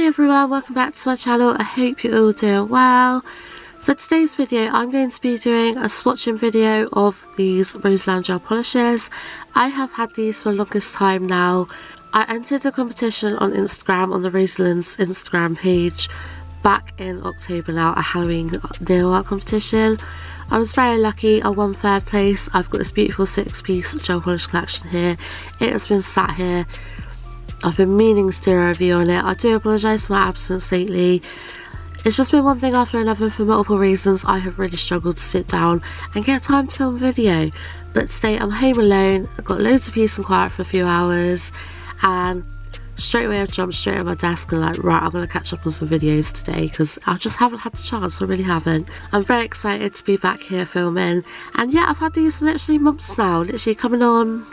Hey everyone, welcome back to my channel. I hope you're all doing well. For today's video, I'm going to be doing a swatching video of these ROSALIND gel polishes. I have had these for the longest time now. I entered a competition on Instagram, on the ROSALIND's Instagram page, back in October now, a Halloween nail art competition. I was very lucky, I won third place. I've got this beautiful 6-piece gel polish collection here. It has been sat here. I've been meaning to do a review on it. I do apologise for my absence lately. It's just been one thing after another for multiple reasons. I have really struggled to sit down and get time to film a video. But today I'm home alone. I've got loads of peace and quiet for a few hours. And straight away I've jumped straight on my desk and like, right, I'm going to catch up on some videos today because I just haven't had the chance. I really haven't. I'm very excited to be back here filming. And yeah, I've had these for literally months now. Literally coming on...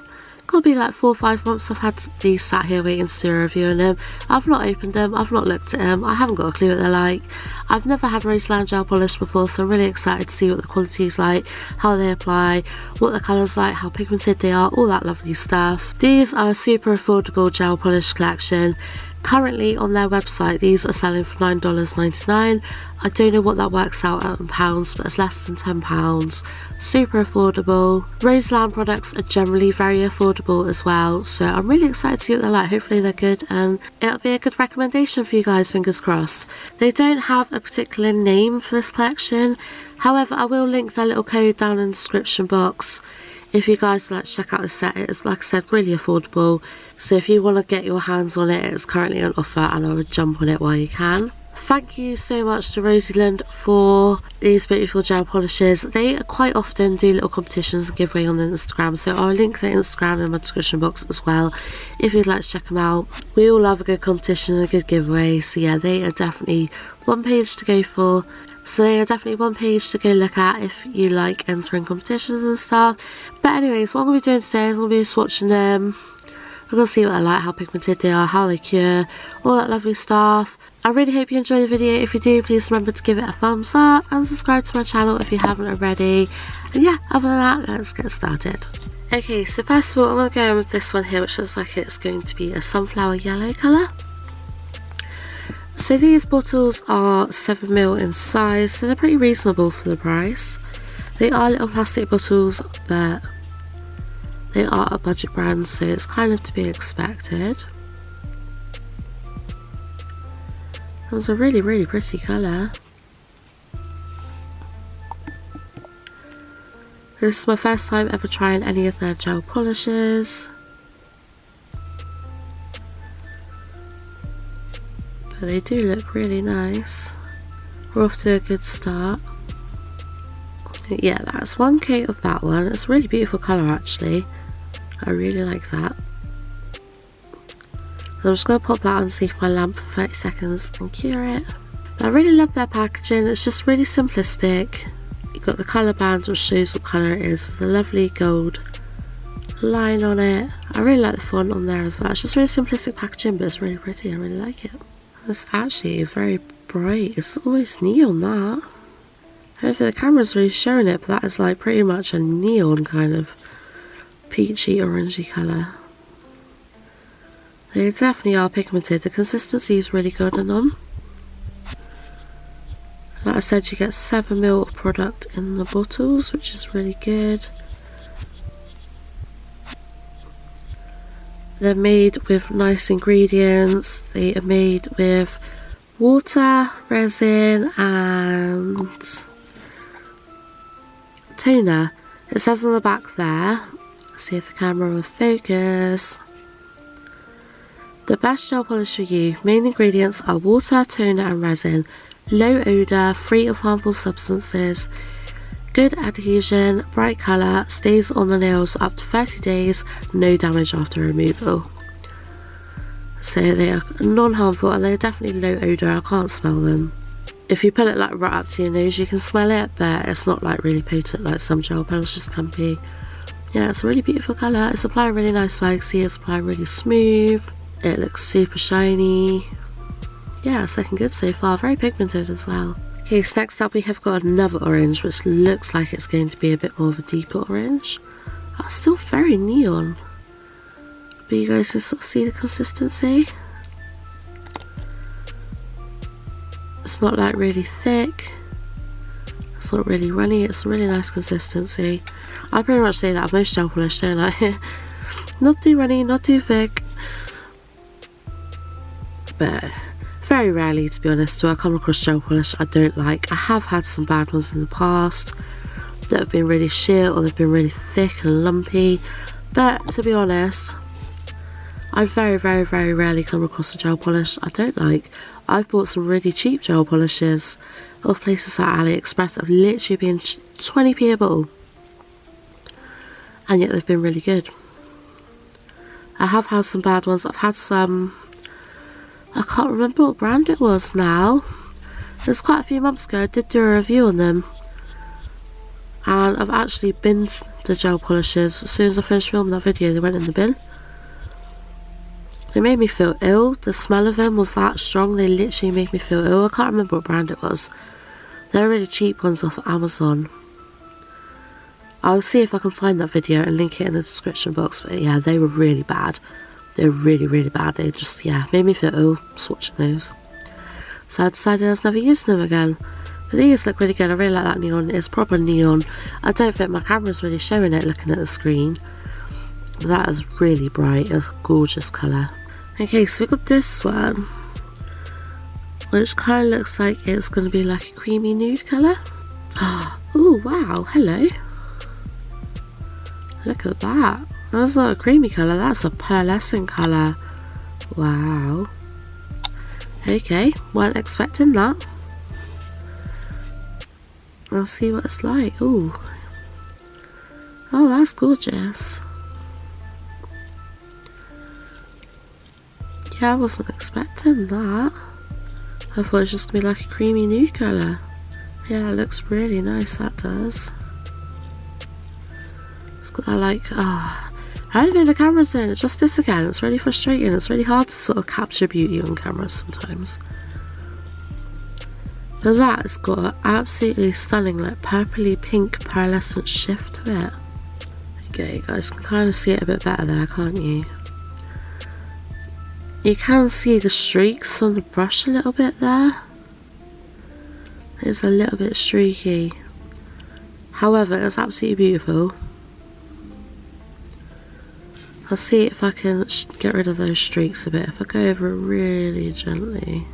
Could be like 4 or 5 months I've had these sat here waiting to do a review on them. I've not opened them, I've not looked at them, I haven't got a clue what they're like. I've never had ROSALIND gel polish before, so I'm really excited to see what the quality is like, how they apply, what the colours like, how pigmented they are, all that lovely stuff. These are a super affordable gel polish collection. Currently on their website these are selling for $9.99. I don't know what that works out at in pounds, but it's less than £10. Super affordable. ROSALIND products are generally very affordable as well, so I'm really excited to see what they're like. Hopefully they're good and it'll be a good recommendation for you guys, fingers crossed. They don't have a particular name for this collection, however I will link their little code down in the description box. If you guys would like to check out the set, it is, like I said, really affordable. So if you want to get your hands on it, it's currently on offer and I would jump on it while you can. Thank you so much to ROSALIND for these beautiful gel polishes. They quite often do little competitions and giveaway on Instagram, so I'll link their Instagram in my description box as well if you'd like to check them out. We all love a good competition and a good giveaway, so yeah, they are definitely one page to go for. So they are definitely one page to go look at if you like entering competitions and stuff. But anyways, what I'm going to be doing today is I'm going to be swatching them. I'm going to see what I like, how pigmented they are, how they cure, all that lovely stuff. I really hope you enjoy the video. If you do, please remember to give it a thumbs up and subscribe to my channel if you haven't already. And yeah, other than that, let's get started. Okay, so first of all, I'm going to go in with this one here, which looks like it's going to be a sunflower yellow colour. So these bottles are 7ml in size, so they're pretty reasonable for the price. They are little plastic bottles, but they are a budget brand, so it's kind of to be expected. That was a really, really pretty colour. This is my first time ever trying any of their gel polishes. But they do look really nice. We're off to a good start. Yeah, that's one coat of that one. It's a really beautiful colour actually. I really like that. So I'm just going to pop that on and see if my lamp for 30 seconds and cure it. But I really love their packaging. It's just really simplistic. You've got the colour band which shows what colour it is with a lovely gold line on it. I really like the font on there as well. It's just really simplistic packaging, but it's really pretty. I really like it. It's actually very bright. It's almost neon, that. I don't know if the camera's really showing it, but that is like pretty much a neon kind of peachy orangey colour. They definitely are pigmented. The consistency is really good in them. Like I said, you get 7ml of product in the bottles, which is really good. They're made with nice ingredients. They are made with water, resin and toner. It says on the back there. Let's see if the camera will focus. The best gel polish for you. Main ingredients are water, toner and resin. Low odour, free of harmful substances. Good adhesion, bright colour, stays on the nails up to 30 days, no damage after removal. So they are non-harmful and they're definitely low odour. I can't smell them. If you put it like right up to your nose you can smell it, but it's not like really potent like some gel polishes can be. Yeah, it's a really beautiful colour. It's applying really nice way. See, it's applying really smooth. It looks super shiny. Yeah, it's looking good so far. Very pigmented as well. Okay, so next up we have got another orange, which looks like it's going to be a bit more of a deeper orange. That's still very neon. But you guys can sort of see the consistency. It's not like really thick. It's not really runny. It's a really nice consistency. I pretty much say that of most gel polish, don't I? Not too runny, not too thick. But very rarely, to be honest, do I come across gel polish I don't like. I have had some bad ones in the past that have been really shit, or they've been really thick and lumpy. But to be honest, I very rarely come across a gel polish I don't like. I've bought some really cheap gel polishes off places like AliExpress that have literally been 20p a bottle, and yet they've been really good. I have had some bad ones. I've had some, I can't remember what brand it was now. It was quite a few months ago. I did do a review on them, and I've actually binned the gel polishes. As soon as I finished filming that video, they went in the bin. They made me feel ill. The smell of them was that strong, they literally made me feel ill. I can't remember what brand it was. They're really cheap ones off Amazon. I'll see if I can find that video and link it in the description box. But yeah, they were really bad. They were really bad. They just, yeah, made me feel ill swatching those. So I decided I was never using them again. But these look really good. I really like that neon. It's proper neon. I don't think my camera's really showing it looking at the screen. But that is really bright. It's a gorgeous colour. Okay, so we've got this one, which kind of looks like it's going to be like a creamy nude colour. Oh wow, hello. Look at that. That's not a creamy colour, that's a pearlescent colour. Wow. Okay, weren't expecting that. I'll see what it's like. Ooh. Oh, that's gorgeous. Yeah, I wasn't expecting that. I thought it was just going to be like a creamy nude colour. Yeah, it looks really nice, that does. It's got that like, I don't think the camera's doing it justice again. It's really frustrating. It's really hard to sort of capture beauty on camera sometimes. But that has got an absolutely stunning, like purpley pink pearlescent shift to it. Okay, you guys can kind of see it a bit better there, can't you? You can see the streaks on the brush a little bit there. It's a little bit streaky. However, it's absolutely beautiful. I'll see if I can get rid of those streaks a bit. If I go over it really gently.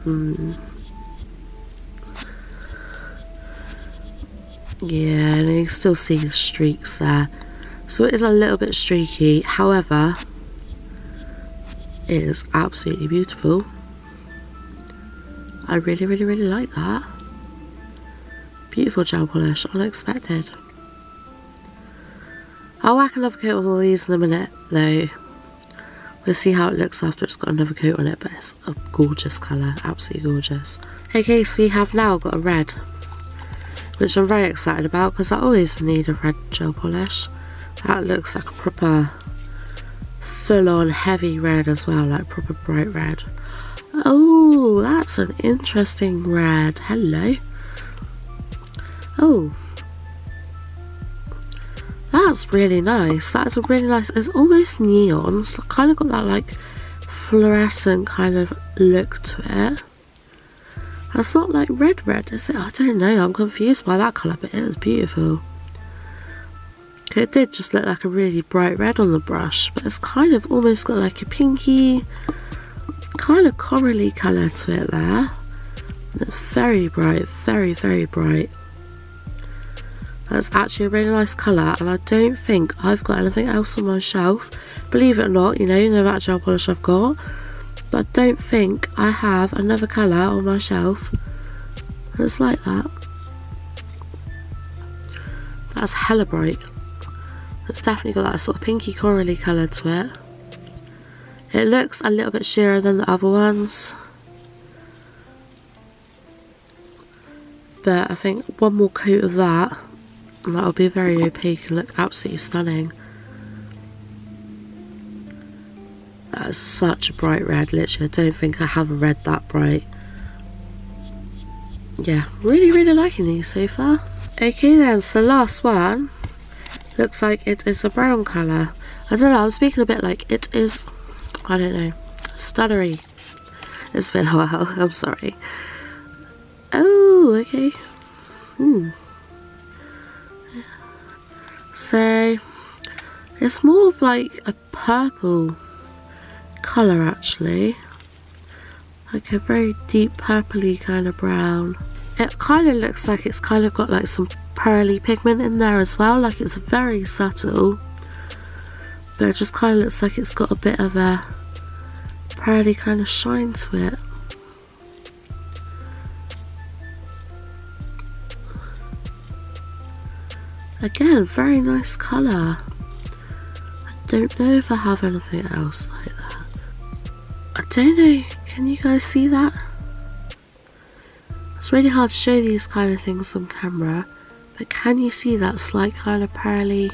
Yeah, and you can still see the streaks there. So it is a little bit streaky, however, it is absolutely beautiful. I really like that. Beautiful gel polish, unexpected. I'll whack another coat on all these in a minute though. We'll see how it looks after it's got another coat on it, but it's a gorgeous colour, absolutely gorgeous. Okay, so we have now got a red, which I'm very excited about because I always need a red gel polish. That looks like a proper full-on heavy red as well, like proper bright red. Oh, that's an interesting red. Hello. Oh, that's really nice. That's a really nice, it's almost neon. It's kind of got that like fluorescent kind of look to it. That's not like red, is it? I don't know, I'm confused by that colour, but it is beautiful. It did just look like a really bright red on the brush, but it's kind of almost got like a pinky, kind of corally colour to it there. It's very bright, very bright. That's actually a really nice colour, and I don't think I've got anything else on my shelf. Believe it or not, you know that gel polish I've got, but I don't think I have another colour on my shelf that's like that. That's hella bright. It's definitely got that sort of pinky corally colour to it. It looks a little bit sheerer than the other ones, but I think one more coat of that and that'll be very opaque and look absolutely stunning. That is such a bright red, literally. I don't think I have a red that bright. Yeah, really liking these so far. Okay then, so last one. Looks like it is a brown colour. I don't know, I'm speaking a bit like it is, I don't know. stunnery. It's been a while, I'm sorry. Oh, okay. So it's more of like a purple colour actually. Like a very deep purpley kind of brown. It kind of looks like it's kind of got like some pearly pigment in there as well, like it's very subtle, but it just kind of looks like it's got a bit of a pearly kind of shine to it. Again, very nice colour. I don't know if I have anything else like that. I don't know, can you guys see that? It's really hard to show these kind of things on camera, but can you see that slight kind of pearly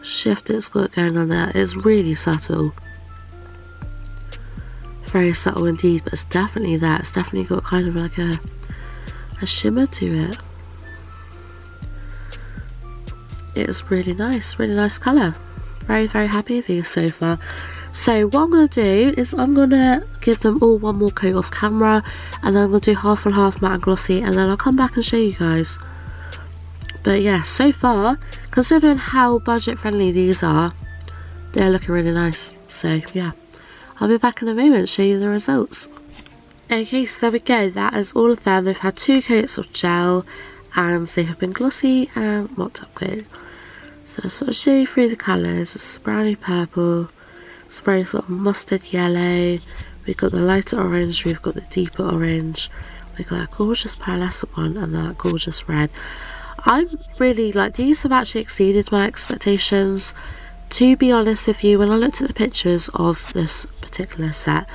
shift it's got going on there? It's really subtle. Very subtle indeed, but it's definitely there. It's definitely got kind of like a shimmer to it. It's really nice colour. Very, very happy with these so far. So what I'm going to do is I'm going to give them all one more coat off camera, and then I'm going to do half and half matte and glossy, and then I'll come back and show you guys. But yeah, so far, considering how budget friendly these are, they're looking really nice. So yeah, I'll be back in a moment to show you the results. Okay, so there we go. That is all of them. They've had 2 coats of gel, and they have been glossy and mopped up coat. So I'll sort of show you through the colours. It's browny purple. It's very sort of mustard yellow. We've got the lighter orange, we've got the deeper orange, we've got that gorgeous pearlescent one, and that gorgeous red. I'm really like, these have actually exceeded my expectations. To be honest with you, when I looked at the pictures of this particular set,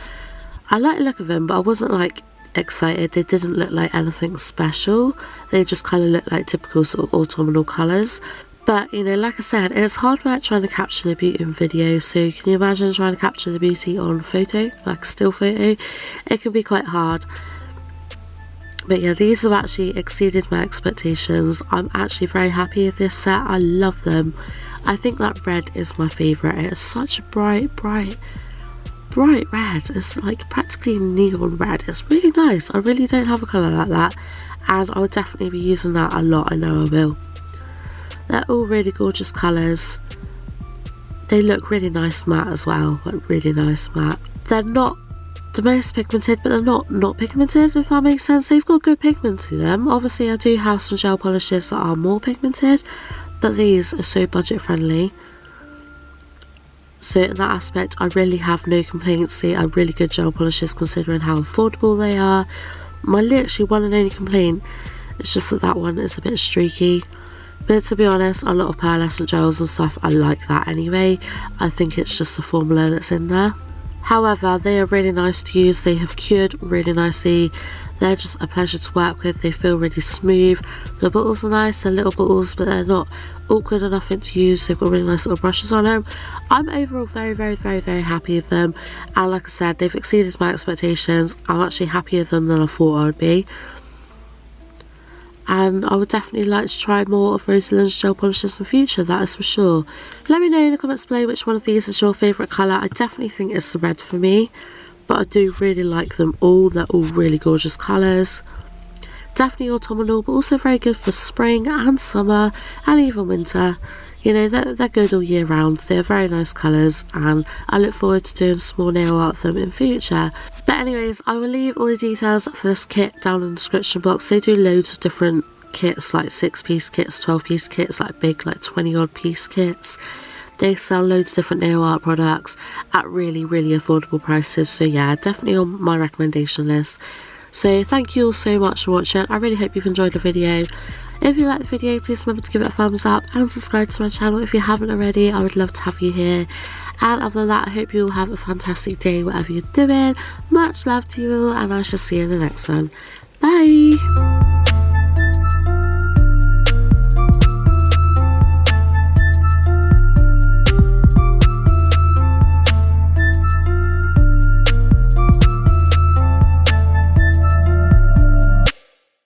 I like the look of them, but I wasn't like excited. They didn't look like anything special. They just kind of looked like typical sort of autumnal colours. But, you know, like I said, it's hard work trying to capture the beauty in video, so can you imagine trying to capture the beauty on photo, like a still photo? It can be quite hard. But yeah, these have actually exceeded my expectations. I'm actually very happy with this set. I love them. I think that red is my favourite. It is such a bright red. It's like practically neon red. It's really nice. I really don't have a colour like that, and I would definitely be using that a lot. I know I will. They're all really gorgeous colours. They look really nice matte as well, like really nice matte. They're not the most pigmented, but they're not pigmented, if that makes sense. They've got good pigment to them. Obviously I do have some gel polishes that are more pigmented, but these are so budget friendly. So in that aspect, I really have no complaints. They are really good gel polishes considering how affordable they are. My literally one and only complaint is just that one is a bit streaky. But to be honest, a lot of pearlescent gels and stuff, I like that anyway. I think it's just the formula that's in there. However, they are really nice to use. They have cured really nicely. They're just a pleasure to work with. They feel really smooth. The bottles are nice. They're little bottles, but they're not awkward or nothing to use. They've got really nice little brushes on them. I'm overall very happy with them. And like I said, they've exceeded my expectations. I'm actually happier with them than I thought I would be. And I would definitely like to try more of Rosalind's gel polishes in the future, that is for sure. Let me know in the comments below which one of these is your favourite colour. I definitely think it's the red for me, but I do really like them all. They're all really gorgeous colours. Definitely autumnal, but also very good for spring and summer and even winter. You know, they're good all year round. They're very nice colours, and I look forward to doing some more nail art with them in future. But anyways, I will leave all the details for this kit down in the description box. They do loads of different kits, like 6-piece kits, 12-piece kits, like big, like 20-odd piece kits. They sell loads of different nail art products at really affordable prices. So yeah, definitely on my recommendation list. So thank you all so much for watching. I really hope you've enjoyed the video. If you liked the video, please remember to give it a thumbs up and subscribe to my channel if you haven't already. I would love to have you here. And other than that, I hope you all have a fantastic day whatever you're doing. Much love to you all, and I shall see you in the next one. Bye!